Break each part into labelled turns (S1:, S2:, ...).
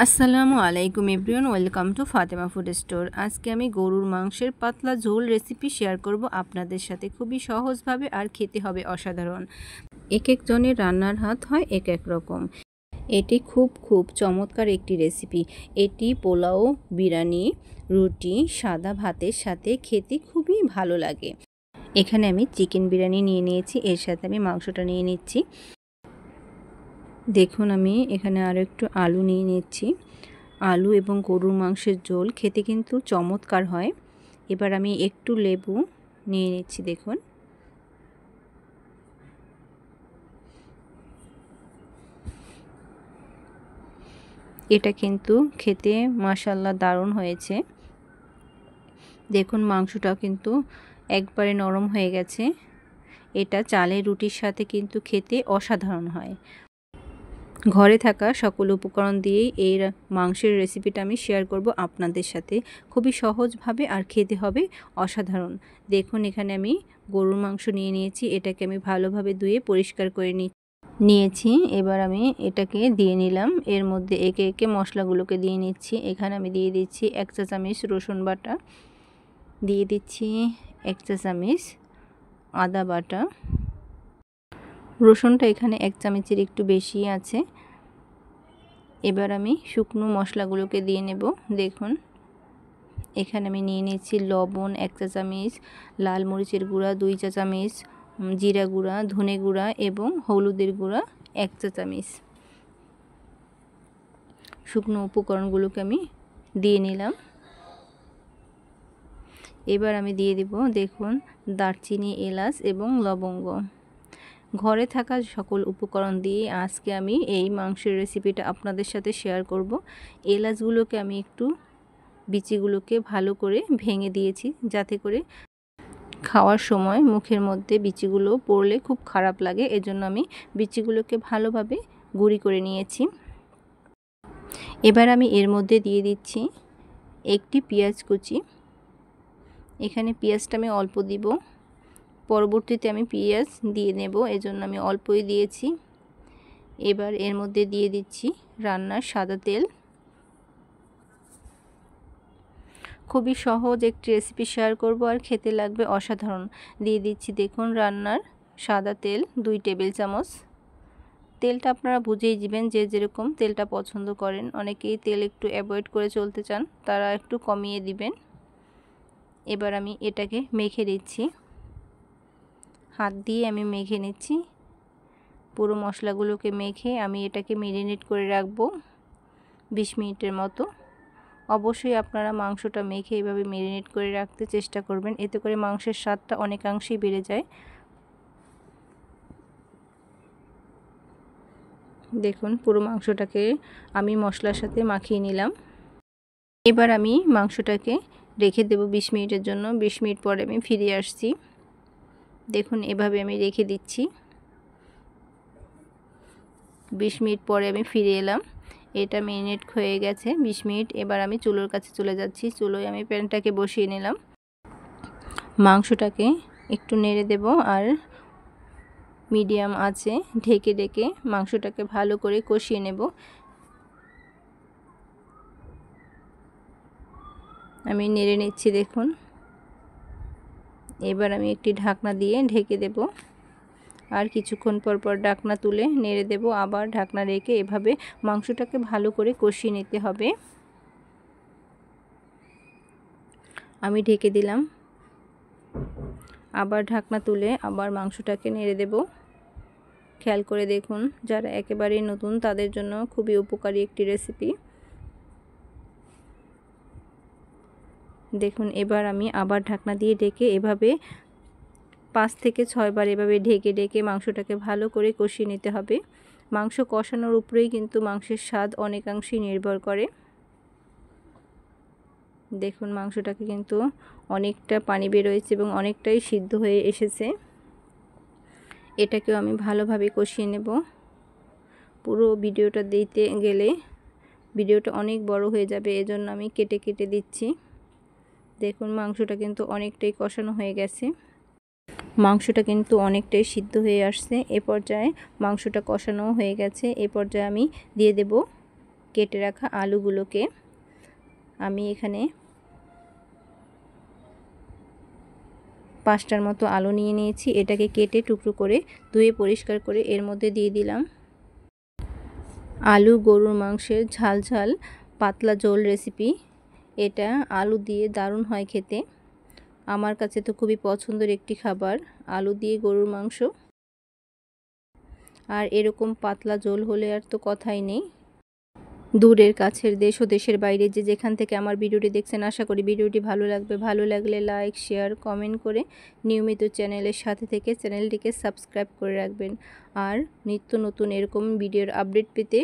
S1: আসসালামু আলাইকুম everyone, welcome to Fatema food store. আজকে আমি গরুর মাংসের পাতলা ঝোল রেসিপি শেয়ার করব আপনাদের সাথে। খুবই সহজভাবে আর খেতে হবে অসাধারণ। এক একজনের রান্নার হাত হয় এক এক রকম। এটি খুব চমৎকার একটি রেসিপি। এটি পোলাও, বিরিয়ানি, রুটি, সাদা ভাতের সাথে খেতে খুবই ভালো লাগে। এখানে আমি চিকেন বিরিয়ানি নিয়ে নিয়েছি, এর সাথে আমি মাংসটা নিয়ে নিচ্ছি। দেখুন আমি এখানে আরও একটু আলু নিয়ে নিচ্ছি। আলু এবং গরুর মাংসের ঝোল খেতে কিন্তু চমৎকার হয়। এবার আমি একটু লেবু নিয়ে নিচ্ছি। দেখুন এটা কিন্তু খেতে মাশাআল্লাহ দারুণ হয়েছে। দেখুন মাংসটাও কিন্তু একবারে নরম হয়ে গেছে। এটা চালের রুটির সাথে কিন্তু খেতে অসাধারণ হয়। ঘরে থাকা সকল উপকরণ দিয়েই এই মাংসের রেসিপিটা আমি শেয়ার করব আপনাদের সাথে। খুবই সহজভাবে আর খেতে হবে অসাধারণ। দেখুন এখানে আমি গরুর মাংস নিয়ে নিয়েছি। এটাকে আমি ভালোভাবে ধুয়ে পরিষ্কার করে নিয়েছি। এবার আমি এটাকে দিয়ে নিলাম। এর মধ্যে একে একে মশলাগুলোকে দিয়ে নিচ্ছি। এখানে আমি দিয়ে দিচ্ছি 1 চা চামচ রসুন বাটা, দিয়ে দিচ্ছি 1 চা চামচ আদা বাটা। রসুনটা এখানে 1 চামচের একটু বেশি আছে। এবার আমি শুকনো মশলাগুলোকে দিয়ে নেব। দেখুন এখানে আমি নিয়ে নিয়েছি লবণ 1 চা চামচ, লাল মরিচের গুঁড়া 2 চা চামচ, জিরা গুঁড়া, ধনে গুঁড়া এবং হলুদের গুঁড়া 1 চা চামচ। শুকনো উপকরণগুলোকে আমি দিয়ে নিলাম। এবার আমি দিয়ে দেব দেখুন দারচিনি, এলাচ এবং লবঙ্গ। ঘরে থাকা সকল উপকরণ দিয়ে আজকে আমি এই মাংসের রেসিপিটা আপনাদের সাথে শেয়ার করব। এলাচগুলোকে আমি একটু বিচিগুলোকে ভালো করে ভেঙে দিয়েছি, যাতে করে খাওয়ার সময় মুখের মধ্যে বিচিগুলো পড়লে খুব খারাপ লাগে। এজন্য আমি বিচিগুলোকে ভালোভাবে গুঁড়ি করে নিয়েছি। এবার আমি এর মধ্যে দিয়ে দিচ্ছি একটি পেঁয়াজ কুচি। এখানে পেঁয়াজটা আমি অল্প দিব, পরবর্তীতে আমি পেঁয়াজ দিয়ে নেব, এজন্য আমি অল্পই দিয়েছি। এবার এর মধ্যে দিয়ে দিচ্ছি রান্নার সাদা তেল। খুবই সহজ একটি রেসিপি শেয়ার করব আর খেতে লাগবে অসাধারণ। দিয়ে দিচ্ছি দেখুন রান্নার সাদা তেল 2 টেবিল চামচ। তেলটা আপনারা বুঝেই দিবেন, যে যেরকম তেলটা পছন্দ করেন। অনেকেই তেল একটু অ্যাভয়েড করে চলতে চান, তারা একটু কমিয়ে দিবেন। এবার আমি এটাকে মেখে দিচ্ছি, হাত দিয়ে আমি মেখে নিচ্ছি। পুরো মশলাগুলোকে মেখে আমি এটাকে ম্যারিনেট করে রাখবো 20 মিনিটের মতো। অবশ্যই আপনারা মাংসটা মেখে এইভাবে ম্যারিনেট করে রাখতে চেষ্টা করবেন, এতে করে মাংসের স্বাদটা অনেকাংশেই বেড়ে যায়। দেখুন পুরো মাংসটাকে আমি মশলার সাথে মাখিয়ে নিলাম। এবার আমি মাংসটাকে রেখে দেব 20 মিনিটের জন্য। 20 মিনিট পরে আমি ফিরে আসছি। দেখুন এভাবে আমি রেখে দিচ্ছি। 20 মিনিট পরে আমি ফিরে এলাম। এটা ম্যারিনেট হয়ে গেছে 20 মিনিট। এবার আমি চুলোর কাছে চলে যাচ্ছি। চুলোয় আমি প্যানটাকে বসিয়ে নিলাম। মাংসটাকে একটু নেড়ে দেব আর মিডিয়াম আঁচে ঢেকে ঢেকে মাংসটাকে ভালো করে কষিয়ে নেব। আমি নেড়ে নিচ্ছি দেখুন। এবার আমি একটি ঢাকনা দিয়ে ঢেকে দেব আর কিছুক্ষণ পর পর ঢাকনা তুলে নেড়ে দেব। আবার ঢাকনা রেখে এভাবে মাংসটাকে ভালো করে কষিয়ে নিতে হবে। আমি ঢেকে দিলাম, আবার ঢাকনা তুলে আবার মাংসটাকে নেড়ে দেব। খেয়াল করে দেখুন, যারা একেবারেই নতুন তাদের জন্য খুবই উপকারী একটি রেসিপি। দেখুন এবার আমি আবার ঢাকনা দিয়ে ঢেকে এভাবে 5 থেকে 6 বার এভাবে ঢেকে ঢেকে মাংসটাকে ভালো করে কষিয়ে নিতে হবে। মাংস কষানোর উপরেই কিন্তু মাংসের স্বাদ অনেকাংশেই নির্ভর করে। দেখুন মাংসটাকে কিন্তু অনেকটা পানি বের হয়েছে এবং অনেকটাই সিদ্ধ হয়ে এসেছে। এটাকেও আমি ভালোভাবে কষিয়ে নেব। পুরো ভিডিওটা দিতে গেলে ভিডিওটা অনেক বড় হয়ে যাবে, এজন্য আমি কেটে কেটে দিচ্ছি। দেখুন মাংসটা কিন্তু অনেকটাই কষানো হয়ে গেছে। মাংসটা কিন্তু অনেকটাই সিদ্ধ হয়ে আসছে। এ পর্যায়ে মাংসটা কষানো হয়ে গেছে। এ পর্যায়ে আমি দিয়ে দেব কেটে রাখা আলুগুলোকে আমি এখানে 5টার মতো আলু নিয়ে নিয়েছি। এটাকে কেটে টুকরো করে ধুয়ে পরিষ্কার করে এর মধ্যে দিয়ে দিলাম। আলু গরুর মাংসের ঝাল ঝাল পাতলা ঝোল রেসিপি। এটা আলু দিয়ে দারুণ হয় খেতে। আমার কাছে তো খুবই পছন্দের একটি খাবার আলু দিয়ে গরুর মাংস। আর এরকম পাতলা ঝোল হলে আর তো কথাই নেই। দূরের কাছের দেশ ও দেশের বাইরে যে যেখান থেকে আমার ভিডিওটি দেখছেন, আশা করি ভিডিওটি ভালো লাগবে। ভালো লাগলে লাইক, শেয়ার, কমেন্ট করে নিয়মিত চ্যানেলের সাথে থেকে চ্যানেলটিকে সাবস্ক্রাইব করে রাখবেন। আর নিত্য নতুন এরকম ভিডিওর আপডেট পেতে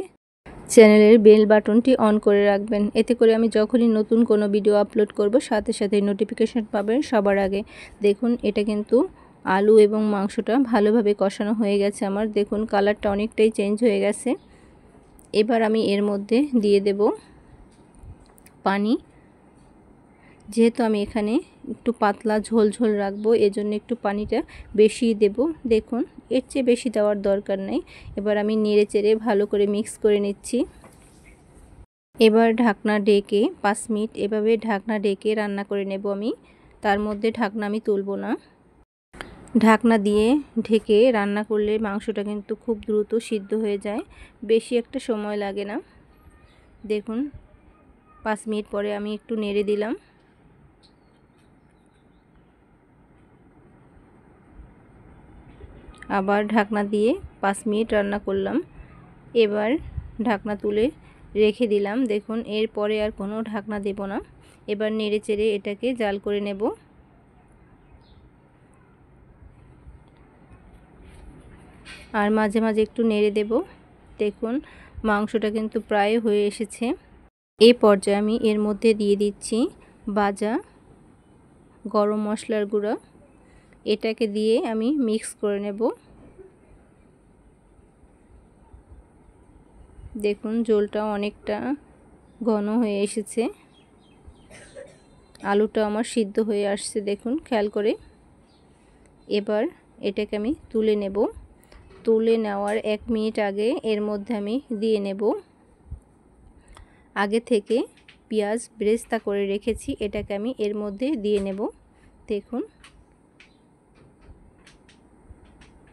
S1: চ্যানেলের বেল বাটনটি অন করে রাখবেন। এতে করে আমি যখনই নতুন কোনো ভিডিও আপলোড করব সাথে সাথে নোটিফিকেশন পাবেন সবার আগে। দেখুন এটা কিন্তু আলু এবং মাংসটা ভালোভাবে কষানো হয়ে গেছে আমার। দেখুন কালারটা অনেকটাই চেঞ্জ হয়ে গেছে। এবার আমি এর মধ্যে দিয়ে দেব পানি। যেহেতু আমি এখানে একটু পাতলা ঝোল ঝোল রাখবো, এজন্য একটু পানিটা বেশি দেব। দেখুন এর চেয়ে বেশি দেওয়ার দরকার নেই। এবার আমি নেড়ে চেড়ে ভালো করে মিক্স করে নিচ্ছি। এবার ঢাকনা ঢেকে 5 মিনিট এভাবে ঢাকনা ঢেকে রান্না করে নেব আমি। তার মধ্যে ঢাকনা আমি তুলব না। ঢাকনা দিয়ে ঢেকে রান্না করলে মাংসটা কিন্তু খুব দ্রুত সিদ্ধ হয়ে যায়, বেশি একটা সময় লাগে না। দেখুন 5 মিনিট পরে আমি একটু নেড়ে দিলাম। আবার ঢাকনা দিয়ে 5 মিনিট রান্না করলাম। এবার ঢাকনা তুলে রেখে দিলাম। দেখুন এরপরে আর কোনো ঢাকনা দেব না। এবার নেড়ে চেড়ে এটাকে জাল করে নেব। আর মাঝে মাঝে একটু নেড়ে দেব। দেখুন মাংসটা কিন্তু প্রায় হয়ে এসেছে। এই পর্যায়ে আমি এর মধ্যে দিয়ে দিচ্ছি ভাজা গরম মশলার গুঁড়া। এটাকে দিয়ে আমি মিক্স করে নেব। দেখুন ঝোলটা অনেকটা ঘন হয়ে এসেছে। আলুটা আমার সিদ্ধ হয়ে আসছে দেখুন খেয়াল করে। এবার এটাকে আমি তুলে নেব। তুলে নেওয়ার 1 মিনিট আগে এর মধ্যে আমি দিয়ে নেব আগে থেকে পেঁয়াজ বেরেস্তা করে রেখেছি। এটাকে আমি এর মধ্যে দিয়ে নেব। দেখুন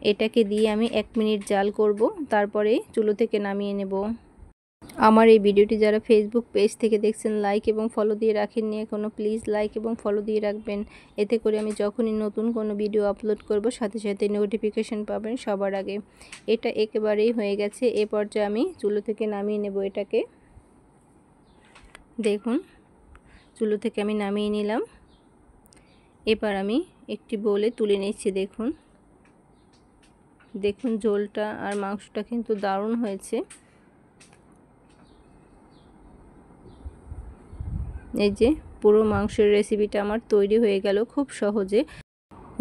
S1: এটাকে দিয়ে আমি 1 মিনিট জাল করব, তারপরে চুলো থেকে নামিয়ে নেব। আমার এই ভিডিওটি যারা ফেসবুক পেজ থেকে দেখছেন লাইক এবং ফলো দিয়ে রাখেননি এখনও, প্লিজ লাইক এবং ফলো দিয়ে রাখবেন। এতে করে আমি যখনই নতুন কোনো ভিডিও আপলোড করব সাথে সাথে নোটিফিকেশন পাবেন সবার আগে। এটা একেবারেই হয়ে গেছে। এ পর্যায়ে আমি চুলো থেকে নামিয়ে নেব এটাকে। দেখুন চুলো থেকে আমি নামিয়ে নিলাম। এবার আমি একটি বোলে তুলে নিচ্ছি। দেখুন দেখুন ঝোলটা আর মাংসটা কিন্তু দারুণ হয়েছে। এই যে পুরো মাংসের রেসিপিটা আমার তৈরি হয়ে গেল খুব সহজে।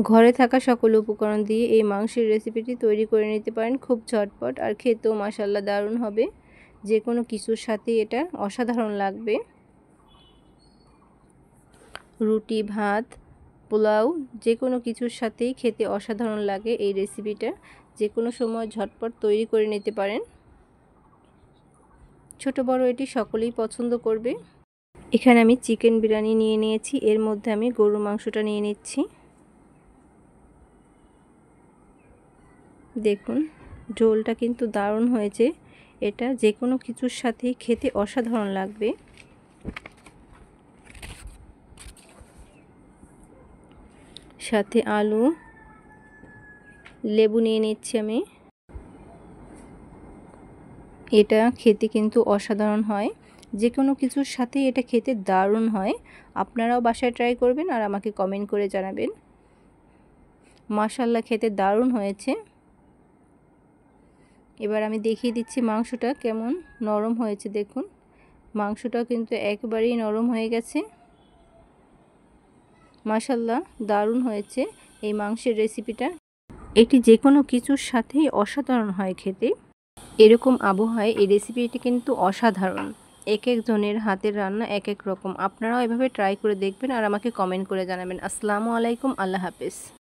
S1: ঘরে থাকা সকল উপকরণ দিয়ে এই মাংসের রেসিপিটি তৈরি করে নিতে পারেন খুব ঝটপট। আর খেতেও মাশাআল্লাহ দারুণ হবে। যে কোনো কিছুর সাথে এটা অসাধারণ লাগবে। রুটি, ভাত, পোলাও যে কোনো কিছুর সাথেই খেতে অসাধারণ লাগে এই রেসিপিটা। যে কোনো সময় ঝটপট তৈরি করে নিতে পারেন। ছোট বড় এটি সকলেই পছন্দ করবে। এখানে আমি চিকেন বিরিয়ানি নিয়ে নিয়েছি। এর মধ্যে আমি গরুর মাংসটা নিয়ে নিচ্ছি। দেখুন ঝোলটা কিন্তু দারুণ হয়েছে। এটা যে কোনো কিছুর সাথেই খেতে অসাধারণ লাগবে। সাথে আলু, লেবু নিয়ে নিচ্ছি আমি। এটা খেতে কিন্তু অসাধারণ হয়। যে কোনো কিছুর সাথে এটা খেতে দারুণ হয়। আপনারাও বাসায় ট্রাই করবেন আর আমাকে কমেন্ট করে জানাবেন। মাশাআল্লাহ খেতে দারুণ হয়েছে। এবার আমি দেখিয়ে দিচ্ছি মাংসটা কেমন নরম হয়েছে। দেখুন মাংসটাও কিন্তু একেবারেই নরম হয়ে গেছে। মাশাআল্লাহ দারুণ হয়েছে এই মাংসের রেসিপিটা। এটি যে কোনো কিছুর সাথেই অসাধারণ হয় খেতে। এরকম আবহাওয়ায় এই রেসিপিটি কিন্তু অসাধারণ। এক একজনের হাতের রান্না এক এক রকম। আপনারাও এভাবে ট্রাই করে দেখবেন আর আমাকে কমেন্ট করে জানাবেন। আসসালামু আলাইকুম, আল্লাহ হাফেজ।